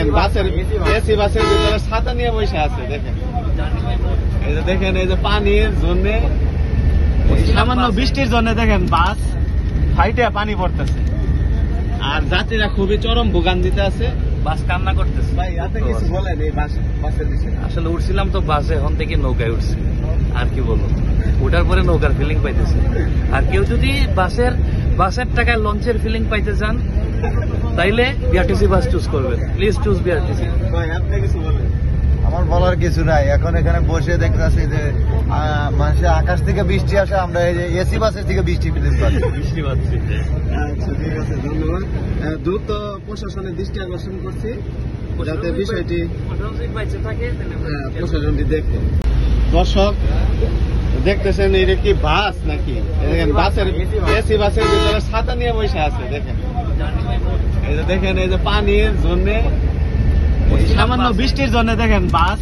দেখেন বাসের এসি বাসের ভিতরে ছাতা নিয়ে বসে আছে। দেখেন এই যে দেখেন এই যে পানির জন্য সামান্য বৃষ্টির জন্য দেখেন বাস ফাইটে পানি পড়তেছে আর যাত্রীরা খুবই চরম ভোগান্তিতে আছে। বাস কান্না করতেছে। ভাই আপনি কিছু বলেন এই বাসের বিষয়ে? আসলে উঠছিলাম তো বাসে, এখন থেকে নৌকায় উঠছি, আর কি বলবো, ওঠার পরে নৌকার ফিলিং পাইতেছে। আর কেউ যদি বাসের টাকায় লঞ্চের ফিলিং পাইতে চান তাইলে বিআরটিসি বাস চুজ করবেন। Please choose BRTC. ভাই আপনি কিছু বলেন? আমার বলার কিছু নাই, এখন এখানে বসে দেখতেছি যে মানুষের আকাশ থেকে বৃষ্টি আসে, আমরা এই যে এসি বাসের থেকে বৃষ্টি বৃষ্টি পাচ্ছি। আচ্ছা ঠিক আছে, ধন্যবাদ। দ্রুত প্রশাসনের দৃষ্টি আকর্ষণ করছি যাতে বিষয়টি প্রশাসনটি দেখে। দর্শক দেখতেছেন এটা কি বাস নাকি? দেখেন বাসের এসি বাসের ভিতরে ছাতা নিয়ে বসে আছে। দেখেন এই যে দেখেন এই যে পানির জন্য সামান্য বৃষ্টির জন্য দেখেন বাস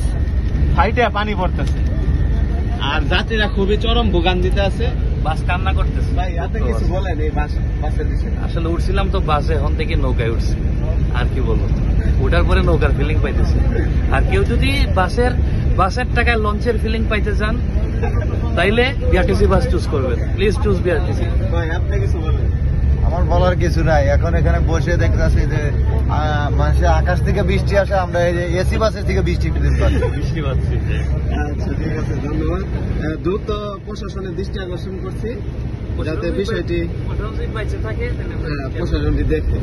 ফাইটে পানি পড়তেছে আর যাত্রীরা খুবই চরম ভোগান্তিতে আছে। বাস কান্না করতেছে। ভাই আপনি কিছু বলেন এই বাসের বিষয়ে? আসলে উঠছিলাম তো বাসে, এখন থেকে নৌকায় উঠছি, আর কি বলবো, ওঠার পরে নৌকার ফিলিং পাইতেছে। আর কেউ যদি বাসের টাকায় লঞ্চের ফিলিং পাইতে চান তাইলে বিআরটিসি বাস চুজ করবেন। Please choose BRTC. ভাই আপনি কিছু বলেন? আমার বলার কিছু নাই, এখন এখানে বসে দেখতেছি যে মানুষের আকাশ থেকে বৃষ্টি আসে, আমরা এই যে এসি বাসের থেকে বৃষ্টি পাচ্ছি। আচ্ছা ঠিক আছে, ধন্যবাদ। দ্রুত প্রশাসনের দৃষ্টি আকর্ষণ করছি যাতে বিষয়টি প্রশাসনটি দেখে।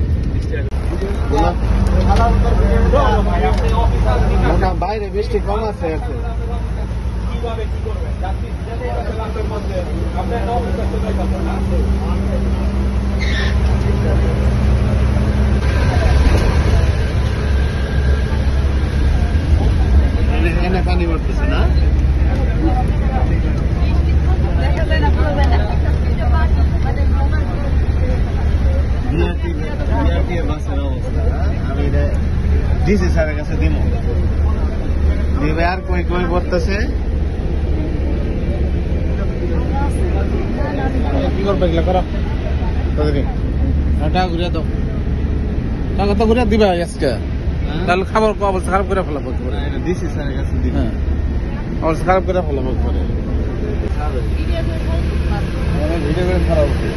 বাইরে বৃষ্টি কম আছে এখন। এনে পানি পড়তেছে না? বাসের অবস্থা আমি এটা ডিসি স্যারের কাছে দিব দিবে। আর কই পড়তেছে কি করবে এগুলা করা? টাকা ঘুরিয়ে দাও, টাকা তো ঘুরিয়ে দিবে আজকে, তাহলে খাবার অবস্থা খারাপ করে ফেলাবো। ডিসি স্যারের কাছে দিবে, অবস্থা খারাপ করে ফেলাবো। ভিডিও করে খারাপ হচ্ছে।